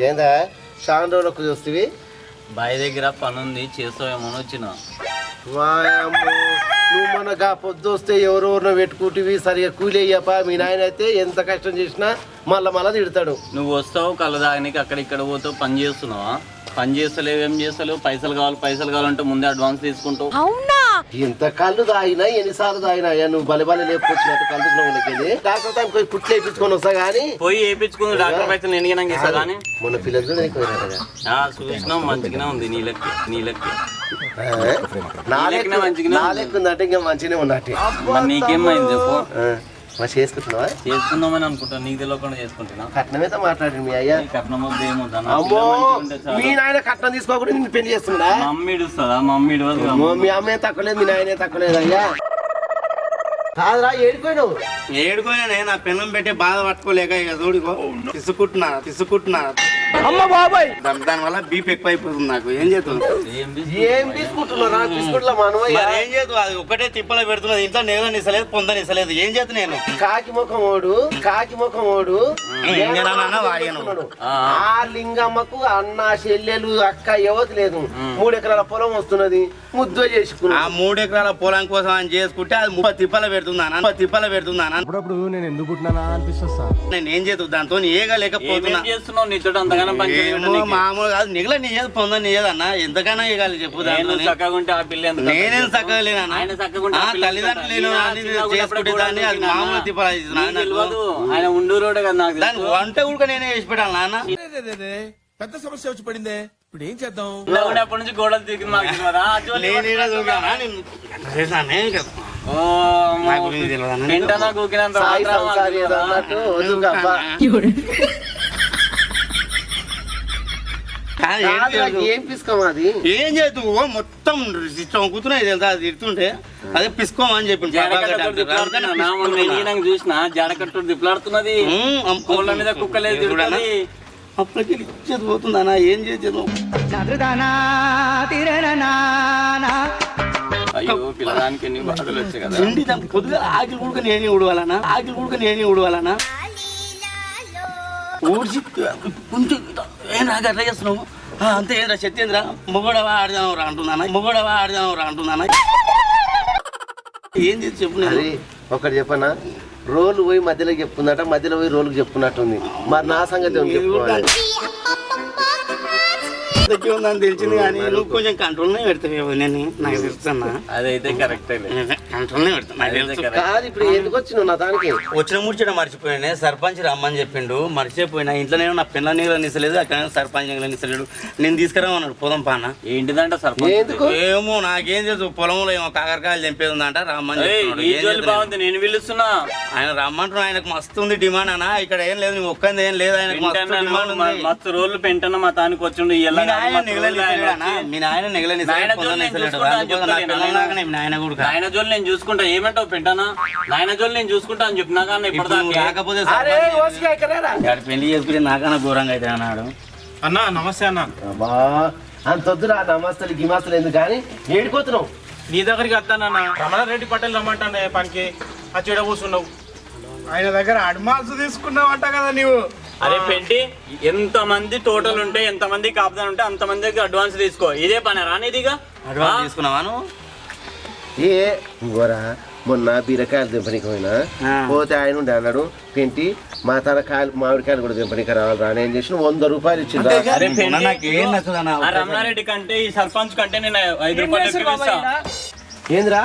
ఏందా చాలా రోజులకు చూస్తేవి బావి దగ్గర పని ఉంది చేస్తావేమో వచ్చిన నువ్వు మన పొద్దు వస్తే ఎవరెవరినో పెట్టుకుంటువి సరిగా కూలి అయ్యప్ప మీ నాయన అయితే ఎంత కష్టం చేసినా మళ్ళా తిడతాడు. నువ్వు వస్తావు కళ్ళు తాగనికి అక్కడ ఇక్కడ పోతావు పని చేస్తున్నావా? పని చేస్తలేవు ఏం చేస్తలేవు పైసలు కావాలంటే ముందే అడ్వాన్స్ తీసుకుంటావు. అవునా? ఇంత కళ్ళు తాగినా ఎన్నిసార్లు తాగినా నువ్వు బలి లేపుకొచ్చినట్టు కలుసుకున్నావు. డాక్టర్ టైం పోయి పుట్లు వేయించుకొని వస్తా గానీ పోయి వేయించుకుని డాక్టర్ పైసలు నేను ఇస్తా కానీ మొన్న పిల్లలు చూసినాం మంచిగానే ఉంది నీళ్ళకి నాలెక్కు ఉందంటే ఇంకా మంచిగానే ఉన్నట్టు. నీకేమైంది చెప్పు. మరి చేసుకుందామని అనుకుంటా నీకు తెలియకుండా చేసుకుంటున్నా. కట్నమైతే మాట్లాడి మీ అయ్యా కట్నం అమ్మో మీ నాయన కట్నం తీసుకోకుండా నేను పెళ్లి చేస్తున్నా. మమ్మీ ఇడుస్తుందా? మమ్మీ ఇడవదు. మీ అమ్మే తక్కువలేదు మీ నాయనే తక్కువలేదు అయ్యా. కాదురా ఏడుకోయినా నా పెన్నం పెట్టి బాధ పట్టుకోలేక ఇక చూడుకో తీసుకుంటున్నా అమ్మ బాబాయ్ దానివల్ల బీపీ ఎక్కువ అయిపోతుంది నాకు. ఏం చేద్దాం? ఏం తీసుకుంటున్నా తీసుకుంటా మనవయ్య ఏం చేద్దాం? అది ఒకటే తిప్పలో పెడుతున్నది. ఇంట్లో నేల నిసలేదు పొంద నిసలేదు. ఏం చేద్దు నేను కాకి ముఖం ఓడు ఆ లింగమ్మకు అన్న చెల్లెలు అక్క యువతి లేదు. 3 ఎకరాల పొలం వస్తున్నది ముద్దు చేసుకున్నా. ఆ 3 ఎకరాల పొలం కోసం అని చేసుకుంటే అది 30 తిప్పల పెడుతున్నాను. అప్పుడప్పుడు నేను ఎందుకు పుట్టినా అనిపిస్తా. నేను ఏం చేద్దాం దాంతో ఏగలేకపోతున్నా. మామూలు కాదు నిగల నీయదు పొంద నీయదన్నా ఎంతకైనా ఇవ్వాలి చెప్పు. నేనేం చక్కగా లేనా తల్లిదండ్రులు లేను చేసుకుంటే దాన్ని అది మామూలు ఆయన ఉండూరోడే కదా నాకు దాని వంట కూడా నేనే చేసి పెట్టాలి నాన్న. పెద్ద సమస్య వచ్చి పడిందే ఇప్పుడు ఏం చేద్దాం? అప్పటి నుంచి గోడలు దిగి ఏం చేద్దు మొత్తం కూర్చున్నాయి తెలుసా? అది తిడుతుంటే అదే పిసుకోమని చెప్పి చూసిన జడకట్టు దిప్పులాడుతున్నది కోళ్ళ మీద కుక్కలేదు అప్పటికి ఇచ్చేది పోతుందన్నా. ఏం చేసేది? అయ్యో పిల్లడానికి ఎన్ని బాధలు వచ్చాయి కదా. ఇంటి పొద్దుగా ఆకిలి కూడా నేనే ఉడవాలనా ఊడ్చి కొంచెం ఏం రాగా అట్లా చేస్తున్నావు అంతే. ఏంద్రా సత్యేంద్ర మొగడవా ఆడదాం రా అంటున్నానా. ఏం చేసి చెప్పు. ఒకటి చెప్పనా రోలు పోయి మధ్యలో చెప్పుకుందట మధ్యలో పోయి రోలుకు చెప్పుకున్నట్టుంది. మరి నా సంగతి ఉందని తెలిసింది కానీ నువ్వు కొంచెం కంట్రోల్నే పెడతావు. నేను నాకు తెలుస్తున్నా అదైతే కరెక్ట్ కంట్రోల్నే పెడతాను. కాదు ఇప్పుడు ఎందుకు వచ్చినావు నా దానికి? వచ్చిన ముడిచడం మర్చిపోయినా సర్పంచ్ రమ్మని చెప్పిండు. మర్చిపోయినా ఇంట్లో నేను నా పిల్ల నీళ్ళు నిసలేదు అక్కడ సర్పంచ్ నీళ్ళు నిసలేడు. నేను తీసుకురామన్నాడు పోదాం పాన. ఏంటిదంట సర్పంచ్? ఏమో నాకేం తెలుసు. పొలంలో ఏమో కాకరకాయలు తెంపేది ఉందంట రమ్మని బాగుంది నేను పిలుస్తున్నా. ఆయన రమ్మంటున్నా. ఆయనకు మస్తు ఉంది డిమాండ్ అన్న. ఇక్కడ ఏం లేదు నువ్వు ఒక్కంది ఏం లేదు. ఆయనకు మస్తు రోజులు పెంటన్నా మా తానికి వచ్చిండు. ఆయన జోలు నేను చూసుకుంటా. ఏమంటావు పెట్టానా? నాయన జోలు నేను చూసుకుంటా అని చెప్పినా కానీ కాకపోతే పెళ్లి చేసుకుంటే నాకన్నా ఘోరంగా అయితే అన్నాడు. అన్నా నమస్తే అన్న. అంతొద్దురా నమస్తలు గిమాస్తలు ఎందుకు కానీ ఏడిపోతున్నావు? నీ దగ్గరికి వస్తానన్నా. రమణారెడ్డి పటేల్ రమ్మంటానే పనికి ఆ చెడ కూర్చున్నావు. ఆయన దగ్గర అడ్వాన్స్ తీసుకున్నావంట కదా నీవు. అరే పెంటి ఎంత మంది టోటల్ ఉంటే ఎంత మంది కాపుదాని ఉంటే అంత మంది దగ్గర అడ్వాన్స్ తీసుకో. ఇదే పని రానిదిగా అడ్వాన్స్ తీసుకున్నావాను. గోరా మొన్న బీరకాయలు దింపనికి పోయినా పోతే ఆయన ఉండే అన్నాడు పెంటి మా తన కాయలు మామిడికాయలు కూడా దింపనికి రావాలి రాని. ఏం చేసిన 100 రూపాయలు ఇచ్చింది. రమణారెడ్డి కంటే ఈ సర్పంచ్ కంటే నేను 5 రూపాయలు ఏంద్రా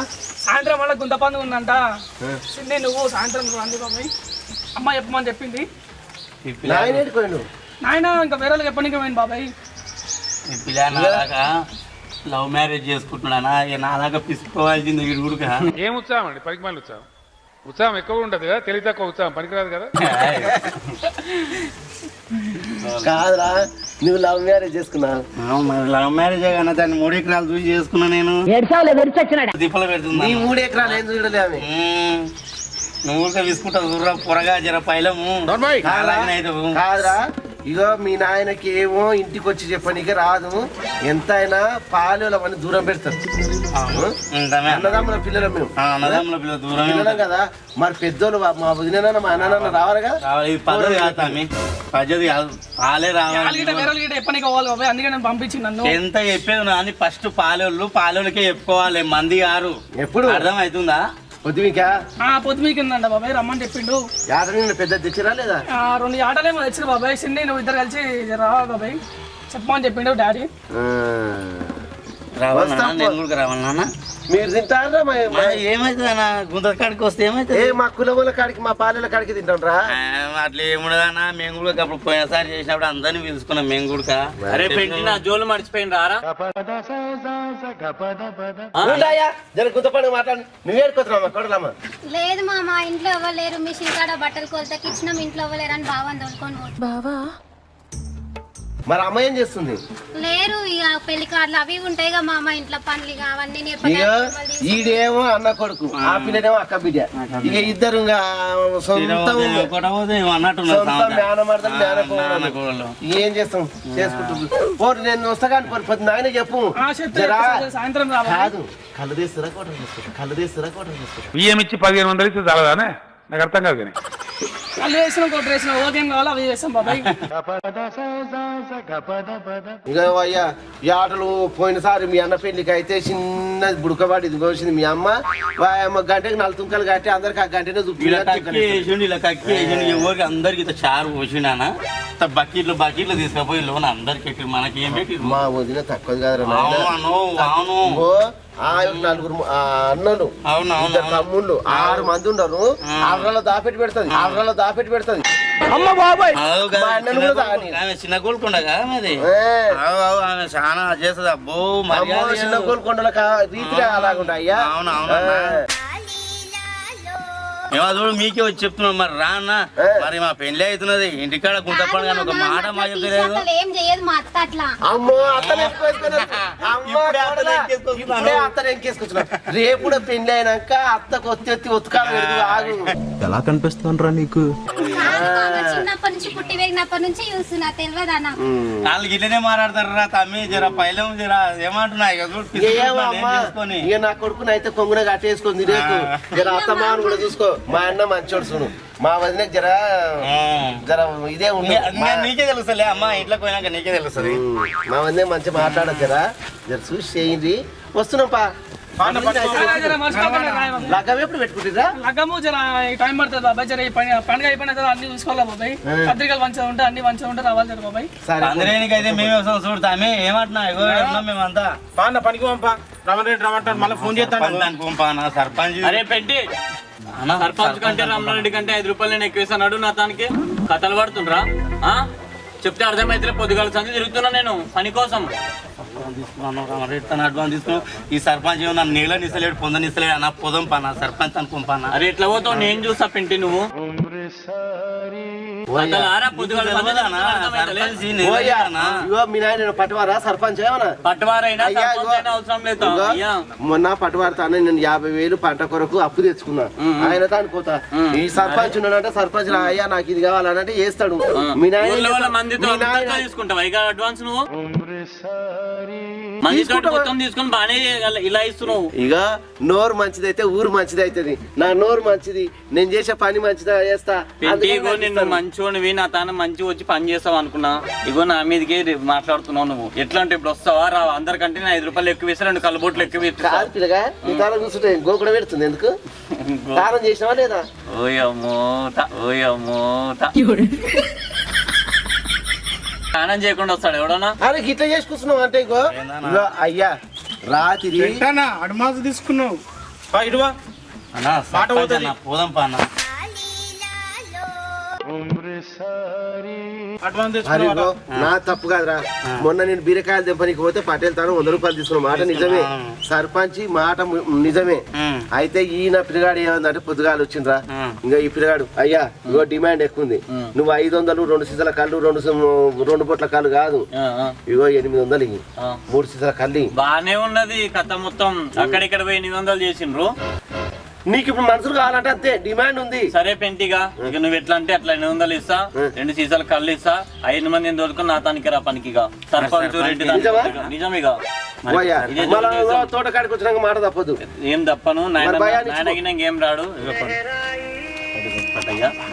సాయంత్రం వల్ల గుంత పండుగ ఉందంట. నువ్వు సాయంత్రం అమ్మ చెప్పమని చెప్పింది. నాయన ఇంకా వేరే చెప్పడానికి పోయింది బాబాయ్. లవ్ మ్యారేజ్ చేసుకుంటున్నానా నాలాగా పిసుకోవాల్సింది వీడు. ఏం ఉత్సాహం అండి? పనికి మళ్ళీ ఉత్సాహం ఎక్కువ ఉంటది కదా, తెలివి తక్కువ ఉత్సాహం పనికిరాదు కదా. కాదురా నువ్వు లవ్ మ్యారేజ్ చేసుకున్నావు. లవ్ మ్యారేజ్ కానీ దాన్ని 3 ఎకరాలు చూసి చేసుకున్నా నేను. దిప్పలు పెడుతున్నా. 3 ఎకరాలు ఏం చూడలే ఆమె. నువ్వు తీసుకుంటావు చూడరా పొరగా జర పైలము. కాదురా ఇగో మీ నాయనకి ఏమో ఇంటికి వచ్చి చెప్పనీకి రాదు. ఎంతైనా పాలు అవన్నీ దూరం పెడతారు. అన్నదమ్ముల పిల్లలు మేము పిల్లలం కదా. మరి పెద్దోళ్ళు మా వదిన మా అన్న రావాలి కదా. పద్ధతి కాదు పాలే రావాలి వాళ్ళకి వేరే గిట్ట ఎప్పటికి కావాలి బాబాయ్, అందుకే నేను పంపించి నన్ను. ఎంత చెప్పేది కానీ ఫస్ట్ పాలోళ్ళకే చెప్పుకోవాలి, మంది గారు ఎప్పుడు అర్థం అవుతుందా? పొద్దుమికా పొద్దుమీకి ఉందంట బాబాయ్, రమ్మని చెప్పిండు. యాత్ర పెద్ద తెచ్చిరా లేదా? 2 ఆటలేమో తెచ్చిన బాబాయ్, సిన్ని నువ్వు ఇద్దరు కలిసి రా బాబాయ్ చెప్పమని చెప్పిండు డాడీ. రావాలన్నా నేను కూడా రావాలన్నా? మీరు తింటారా? ఏమైతుంది అన్న గుంత కాడికి వస్తే ఏమైతుంది? మా కులముల కాడికి మా పాలెల కాడికి తింటాం రా. అట్లా ఏముండదన్నా, మేము కూడా అప్పుడు పోయినసారి చేసినప్పుడు అందరినీ పిలుచుకున్నాం మేము కూడా. అరే పెంటి నా జోలు మర్చిపోయింది రారా. జర గుంత పండుగ మాట్లాడు. నువ్వేడుకోతున్నామా కొడలమ్మా? లేదు మామ, ఇంట్లో ఇవ్వలేరు. మిషన్ కాడ బట్టలు కొలతకి ఇచ్చినాం, ఇంట్లో ఇవ్వలేరు అని బావని తోలుకొని బావా. మరి అమ్మ ఏం చేస్తుంది? లేరు ఇక పెళ్లి కార్డులు అవి ఉంటాయి కదా మామ, ఇంట్లో పనులు ఇక అవన్నీ ఈడేమో అన్న కొడుకు, ఆ పిల్లనేమో అక్క బిడ్డ. ఇక ఇద్దరు ఏం చేస్తాం చేసుకుంటుంది. నేను వస్తా కానీ పొద్దున్న ఆయన చెప్పు. సాయంత్రం కాదు కళ్ళు తీస్తారా కోట చేస్తారు, కళ్ళు తీస్తారా కోట చేస్తారు. బియ్యం ఇచ్చి 1500 ఇస్తే చాలదానే? నాకు అర్థం కాదు కానీ వాళ్ళు వేసిన కొట్టు వేసిన ఓకేం కావాలో అవి చేస్తాం బాబాయ్. ఇంకా అయ్యా ఈ ఆటలు పోయినసారి మీ అన్న పెళ్లికి అయితే చిన్న బుడకబాటి కోసింది మీ అమ్మ. గంటకి 4 తుంకలు కట్టి అందరికి ఆ గంటనే ఎవరికి అందరికి చారు పోసిండానా బకెట్లు తీసుకుపోయి లోన్ అందరికి మనకి ఏం పెట్టి మా వదిన తక్కువ కాదు. నలుగురు అన్నలు, తమ్ముళ్ళు 6 మంది ఉండరు. 6 దాపెట్టి పెడుతుంది, 6 దాపెట్టి పెడుతుంది. చిన్న గోల్కొండగా అది ఆమె చాలా చేస్తుంది. అబ్బో చిన్న గోల్కొండల రీతిగా అలాగుంటా అయ్యా. చూడు మీకే వచ్చి చెప్తున్నాం మరి రా అన్న. మరి మా పెళ్లి అవుతున్నది, ఇంటికాడ గుంత పండుగ ఒక మాట మా చెప్పలేదు. అమ్మో అత్తనే ఎక్కేసుకొచ్చిన. రేపు కూడా పెళ్లి అయినాక అత్తకు వచ్చి ఉతకాలు ఆగు. ఎలా కనిపిస్తుండ్రా నీకు? చిన్నప్పటి నుంచి పుట్టి పెరిగినప్పటి నుంచి చూస్తున్నా, తెలియదు అన్న. వాళ్ళు గిట్లనే మాట్లాడతారు రా తమ్మి, జర పైలం జర ఏమంటున్నా ఇక నా కొడుకుని అయితే కొంగున కట్టేసుకుంది. రేపు జర అత్తమాను కూడా చూసుకో. మా అన్న మంచోడు సును, మా వదిన జర ఇదే నీకే తెలుస్తలే అమ్మా, ఇంట్లోకి పోయినాక నీకే తెలుస్తుంది. మా వదిన మంచి మాట్లాడదు జర చూసి చేయండి. వస్తున్నాం పా. లగ్గం ఎప్పుడు పెట్టుకుంటుందా? లగ్గము జర టైం పడుతుంది బాబాయ్. జర పండుగ అయిపోయిన తర్వాత అన్ని చూసుకోవాలి బాబాయ్. పత్రికలు మంచిగా ఉంటాయి, అన్ని మంచిగా ఉంటాయి, రావాలి జర బాబాయ్. అందరేనికి అయితే మేమే వస్తాం చూడతామే. ఏమంటున్నా మేమంతా పనికి పంపా రమణరెడ్డి రమ్మంటాను, మళ్ళీ ఫోన్ చేస్తాను పంపానా సర్పంచ్. అరే పెట్టి సర్పంచ్ కంటే రమణారెడ్డి కంటే 5 రూపాయలు నేను ఎక్కువ ఇస్తాను నా తానికి కథలు పడుతుండ్రా. చెప్తే అర్థమైతే పొద్దుగాల సంది తిరుగుతున్నా నేను పని కోసం. అడ్వాన్స్ తీసుకున్నాం. ఈ సర్పంచ్ ఏమో నన్ను నీళ్ళని ఇస్తలేడు, పొందని ఇస్తలేడు అన్న. పొదం పానా సర్పంచ్ అనుకుంపానా? అరే ఎట్లా పోతావు నేను చూస్తా పెంటి. నువ్వు పట్టువారా సర్పంచ్ పట్టువారైనా అవసరం లేదు. మొన్న పట్టువారుతాను నేను 50,000 పంట కొరకు అప్పు తెచ్చుకున్నా. ఆయన తానుకోతా ఈ సర్పంచ్ ఉన్నాడంటే సర్పంచ్ అయ్యా నాకు ఇది కావాలంటే చేస్తాడు. మీ నాయన తీసుకుంటావా ఇక అడ్వాన్స్? నువ్వు మొత్తం తీసుకుని బానే ఇలా ఇస్తున్నావు. ఇక నోరు మంచిదైతే ఊరు మంచిది అవుతుంది. నా నోరు మంచిది, నేను చేసే పని మంచిదా చేస్తా. ఇగో నిన్ను మంచోనివి, నా తాను మంచి వచ్చి పని చేస్తావు అనుకున్నా. ఇగో నా మీదకి మాట్లాడుతున్నావు నువ్వు. ఎట్లా అంటే ఇప్పుడు వస్తావా రా? అందరికంటే 5 రూపాయలు ఎక్కువ ఇస్తా, 2 కళ్ళబొట్లు ఎక్కువ ఇస్తా. పిల్లగా నీ తాను కూర్చుంటే గోకుడ పెడుతుంది. ఎందుకు కారం చేసినావా లేదా? ఓయమ్మో స్నానం చేయకుండా వస్తాడు ఎవడన్నా? అరే గిట్లా చేసి కూర్చున్నావు అంటే ఇగో అయ్యా రాత్రి అడ్వాన్స్ తీసుకున్నావు ఇటువా పోదాం పానా. నా తప్పు కాదురా. మొన్న నేను బీరకాయలు తెంపనికి పోతే పటేల్ తాను 100 రూపాయలు తీసుకున్న మాట నిజమే. సర్పంచ్ మాట నిజమే. అయితే ఈయన పిల్లగాడు ఏమందంటే పొద్దుగాలు వచ్చిండ్రా. ఇంకా ఈ పిల్లగాడు అయ్యా ఇగో డిమాండ్ ఎక్కువ ఉంది. నువ్వు 500 2 సీసాల కళ్ళు 2 పొట్ల కళ్ళు కాదు, ఇగో 800 ఇవి 3 సీసాల కళ్ళు. బానే ఉన్నది కథ మొత్తం. అక్కడిక్కడ పోయి 800 చేసిండ్రు. నీకు ఇప్పుడు మనుషులు కావాలంటే అంతే డిమాండ్ ఉంది. సరే పెంటిగా ఇక నువ్వు ఎట్లా అంటే అట్లా 800 ఇస్తా, 2 సీసాలు కళ్ళు ఇస్తా, 5 మందిని దొరుకుని నా తానికి రా పనికిగా. సర్పంచ్ రెడ్డి నిజమేగా. తోటకాడికి వచ్చినాక మాట తప్పదు. ఏం తప్పను నాయనకి ఏం రాడు.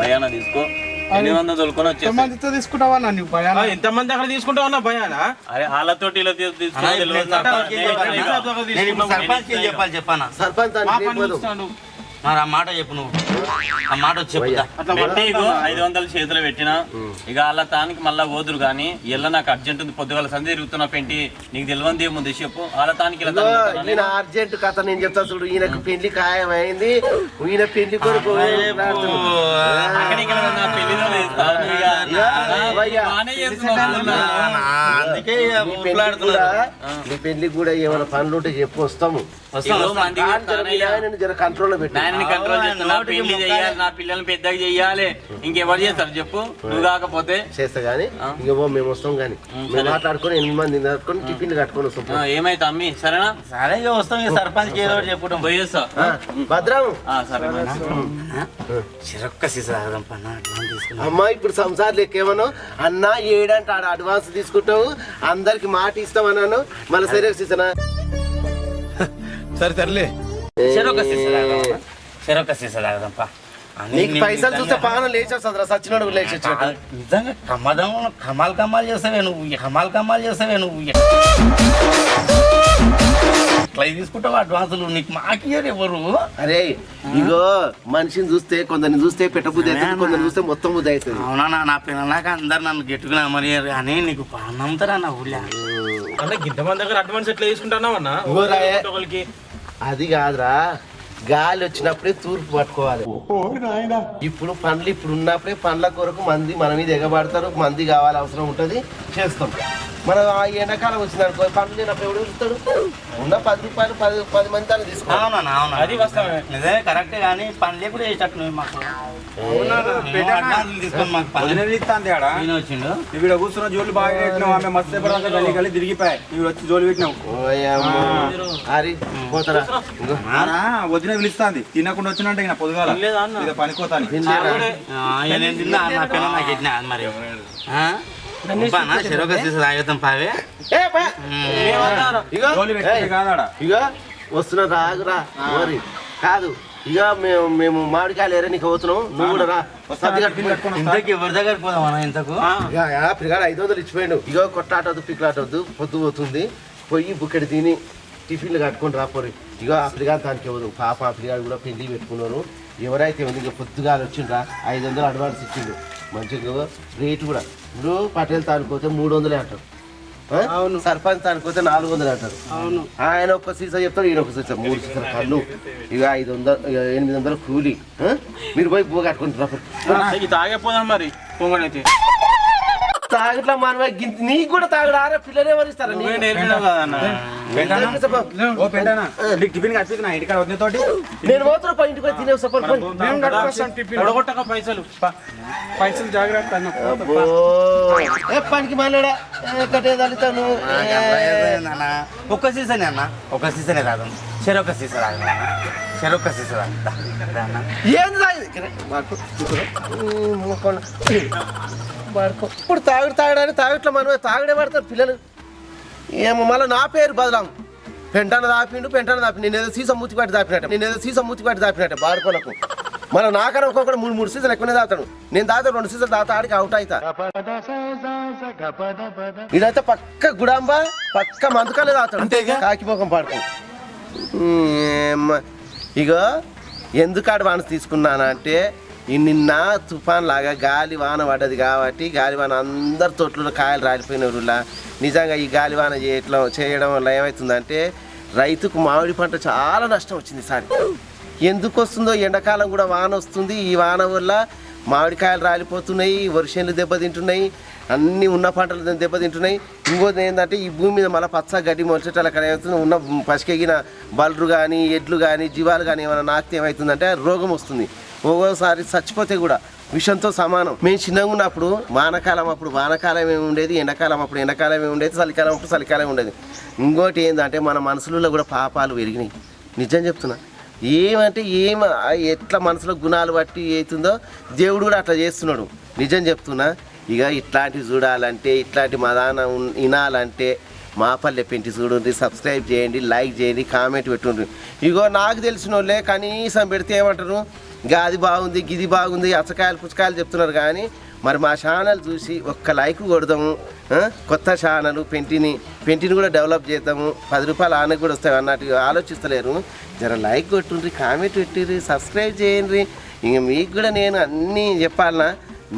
భయాన తీసుకో 800 తోలుకొని వచ్చేసి ఎంతమందితో తీసుకుంటావా నువ్వు భయానా? ఎంతమంది అక్కడ తీసుకుంటావన్నా భయానా? అరే వాళ్ళతోటి ఇలా సర్పంచ్ చెప్పాలి చెప్పానా సర్పంచ్ మా అని పని చెప్పదు. చూస్తాడు. మరి ఆ మాట చెప్పు నువ్వు ఆ మాట వచ్చి చెప్పుదా పెట్టి ఇగో 500 చేతులు పెట్టినా ఇక వాళ్ళ తానికి మళ్ళా పోదురు కానీ ఇలా నాకు అర్జెంట్ ఉంది పొద్దుగాల సంధి తిరుగుతున్నా పెంటి నీకు తెలియంది ఏముంది చెప్పు వాళ్ళ తానికి ఇలా ఇగో, ఈయన అర్జెంట్ కథ నేను చెప్తా చూడు. ఈయనకు పెళ్లి ఖాయం అయింది. ఈయన పెళ్లి కొరకు అందుకే నీ పెళ్లికి కూడా ఏమైనా పనులు ఉంటే చెప్పు, వస్తాము. జర కంట్రోల్ లో పెట్టు. కంట్రోల్ చేస్తున్నా పెళ్లి చెయ్యాలి నా పిల్లల్ని పెద్దగా చెయ్యాలి ఇంకెవరు చేస్తారు చెప్పు నువ్వు కాకపోతే చేస్తా గానీ ఇంకో మేము వస్తాం గానీ మేము మాట్లాడుకొని 8 మంది కట్టుకొని టిఫిన్ కట్టుకొని వస్తాం. ఏమైతే అమ్మి సరేనా సరే ఇక వస్తాం ఇక సర్పంచ్కి ఏదో ఒకటి చెప్పుకుంటాం పోయేస్తా భద్రం సరే చిరొక్క సీసా తాగదాం పన్నా తీసుకున్నాం. అమ్మా ఇప్పుడు సంసారం లెక్కేమను అన్న ఏడంటే ఆడ అడ్వాన్స్ తీసుకుంటావు అందరికి మాట ఇస్తామన్నాను మళ్ళీ సరే సీసనా సరే తరలే చెరొక సీసా తాగదాం చెరొక సీసా తాగదాం పా నీకు పైసలు చూస్తే పానం లేచేస్తుందిరా సచ్చినోడు లేచొచ్చు. నిజంగా కమాల్ చేస్తావే నువ్వు ఇట్లా తీసుకుంటావు అడ్వాన్సులు నీకు మాకియరు ఎవరు అరే ఇగో మనిషిని చూస్తే కొందరిని చూస్తే పెట్టబుద్ధి అవుతుంది కొందరిని చూస్తే మొత్తం బుద్ధి అవుతుంది. అవునా నా పిల్లలాగా అందరు నన్ను గెట్టుకున్నా మరి కానీ నీకు నమ్ముతారా నా ఊళ్ళో అంటే ఇంతమంది దగ్గర అడ్వాన్స్ ఎట్లా తీసుకుంటున్నావన్నా? ఇగో రాయే. ఒకరికి అది కాదురా గాలి వచ్చినప్పుడే తూర్పు పట్టుకోవాలి. ఇప్పుడు పండ్లు ఇప్పుడు ఉన్నప్పుడే పండ్ల కొరకు మంది మన మీద ఎగబడతారు. మంది కావాలి అవసరం ఉంటుంది చేస్తాం. మనం ఆ ఎండాకాలం వచ్చింది అనుకో పండ్లు లేనప్పుడు ఎవడు వెళ్తాడు? ఉన్న 10 రూపాయలు 10 మంది దాన్ని తీసుకోవాలి. అవునా అది వస్తావే నిజమే కరెక్టే కానీ పనులే కూడా చేసేటట్టు నువ్వు మాకు తీసుకొని మాకు పని వచ్చిండు ఇక్కడ కూర్చున్న జోలు బాగా పెట్టినావు ఆమె మస్తు గలి గలి తిరిగిపోయాయి ఇవి వచ్చి జోలు పెట్టినావు ఓయమ్మో. అరే పోతారా ఇగో వదిన పిలుస్తాంది తినకుండా వచ్చినట్టే ఇక పొద్దుగాల ఇక పనికోతాను తినలేరా? నేను తిన్నా నా పిల్ల నాకు ఎట్టినా మరి చెరొక సీసా తాగుతాం పావే ఏ పా. ఇగో జోలు పెట్టి కాదాడా ఇక వస్తున్నా రాగురా మరి కాదు ఇక మేము మామిడికాయలు ఎరే నీకు పోతున్నాం నువ్వు కూడా రా సర్ది కట్టుకుని ఇంతకి ఎవరి దగ్గర పోదామన్నా ఇంతకు పిల్లగాడు 500 ఇచ్చిపోయాడు. ఇగో కొట్టాటొద్దు పిక్కలాటొద్దు పొద్దు పోతుంది పోయి బుక్కడి తిని టిఫిన్లు కట్టుకొని రాపోరు. ఇగో ఆ పిల్లగాడు దానికి ఎవరు పాప ఆ పిల్లగాడు కూడా పెళ్లి పెట్టుకున్నారు. ఎవరైతే ఉంది ఇక పొద్దుగా వచ్చిండ్రా 500 అడ్వాన్స్ ఇచ్చిండు. మంచిగా రేటు కూడా ఇప్పుడు పటేల్ తానుకోతే 300 అంటారు. అవును సర్పంచ్ తానుకోతే 400 అంటారు. అవును ఆయన ఒక్క సీసా చెప్తాడు ఈయన ఒక సీసా 3 సీసాల కళ్ళు ఇక 800 కూలి. మీరు పోయి బో కట్టుకుంటారు తాగపోదాం మరి పొంగనైతే తాగట్లా మనమే నీకు కూడా తాగడు ఆరా పిల్లలు ఎవరు ఇస్తారా టిఫిన్ కట్టినా ఇంటికాడ వదిన తోటి నేను పోతున్నా పై ఇంటికి పోయి తినేస్తా పైసలు పైసలు జాగ్రత్త పనికి మాట్లాడా కట్టేదాను ఒక్క సీసానే అన్న ఒక సీసానే రాదు చెరొక సీసా రాదు చెరొక సీసా రాదు ఇప్పుడు తాగడానికి తాగట్లా మనమే తాగడే పడతారు పిల్లలు. ఏమో మళ్ళీ నా పేరు బదలాం పెంటాన దాపిండు నేనేదో సీసా మూతి పట్టి దాపినట్టే బాడుకోనకు మళ్ళీ నాకన్నా ఒక్కొక్కటి 3 సీసాలు ఎక్కువనే తాగుతాడు. నేను తాగుతా 2 సీసాలు తాగుతా ఆడికి అవుట్ అవుతా. ఇదైతే పక్క గుడాంబ పక్క మందుకాలే తాగుతాడు కాకిమోకం పాడుకో. ఇగో ఎందుకు అడ్వాన్స్ తీసుకున్నానంటే నిన్న తుఫాన్ లాగా గాలి వాన పడ్డది కాబట్టి గాలివాన అందరి తోటలో కాయలు రాలిపోయిన నిజంగా ఈ గాలివాన చేయడం వల్ల ఏమవుతుందంటే రైతుకు మామిడి పంట చాలా నష్టం వచ్చింది ఈసారి. ఎందుకు వస్తుందో ఎండాకాలం కూడా వాన వస్తుంది. ఈ వాన వల్ల మామిడికాయలు రాలిపోతున్నాయి, వర్షాలు దెబ్బతింటున్నాయి, అన్నీ ఉన్న పంటలు దెబ్బతింటున్నాయి. ఇంకోటి ఏంటంటే ఈ భూమి మీద మళ్ళీ పచ్చ గడ్డి మొలిచేటాలు అక్కడ ఏమవుతుంది ఉన్న పసికెగిన బల్లు కానీ ఎడ్లు కానీ జీవాలు కానీ ఏమైనా నాకితే ఏమవుతుందంటే రోగం వస్తుంది. ఒక్కోసారి చచ్చిపోతే కూడా విషంతో సమానం. మేము చిన్నగా ఉన్నప్పుడు వానకాలం అప్పుడు వానకాలం ఏమి ఉండేది, ఎండాకాలం అప్పుడు ఎండాకాలం ఏమి ఉండేది, చలికాలం అప్పుడు చలికాలం ఉండేది. ఇంకోటి ఏంటంటే మన మనసులలో కూడా పాపాలు పెరిగినాయి. నిజం చెప్తున్నా ఏమంటే ఎట్లా మనసులో గుణాలు బట్టి అవుతుందో దేవుడు కూడా అట్లా చేస్తున్నాడు. నిజం చెప్తున్నా. ఇక ఇట్లాంటివి చూడాలంటే ఇట్లాంటి మదాన వినాలంటే మా పల్లె పెంటి చూడండి, సబ్స్క్రైబ్ చేయండి, లైక్ చేయండి, కామెంట్ పెట్టుండ్రి. ఇగో నాకు తెలిసిన వాళ్ళే కనీసం పెడితే ఏమంటారు ఇంకా అది బాగుంది గిది బాగుంది అచ్చకాయలు పుచ్చకాయలు చెప్తున్నారు కానీ మరి మా ఛానల్ చూసి ఒక్క లైక్ కొడదాము, కొత్త ఛానల్ పెంటిని కూడా డెవలప్ చేద్దాము, 10 రూపాయలు ఆనకు కూడా వస్తాయి అన్నట్టు ఆలోచిస్తలేరు. జర లైక్ కొట్టుండ్రి, కామెంట్ పెట్టిర్రి, సబ్స్క్రైబ్ చేయండి. ఇంక మీకు కూడా నేను అన్నీ చెప్పాలనా,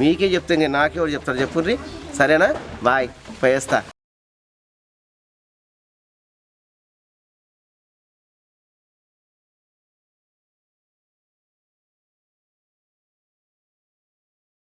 మీకే చెప్తాను, నాకెవరు చెప్తారు చెప్పుర్రి. సరేనా? బాయ్, పోయేస్తా.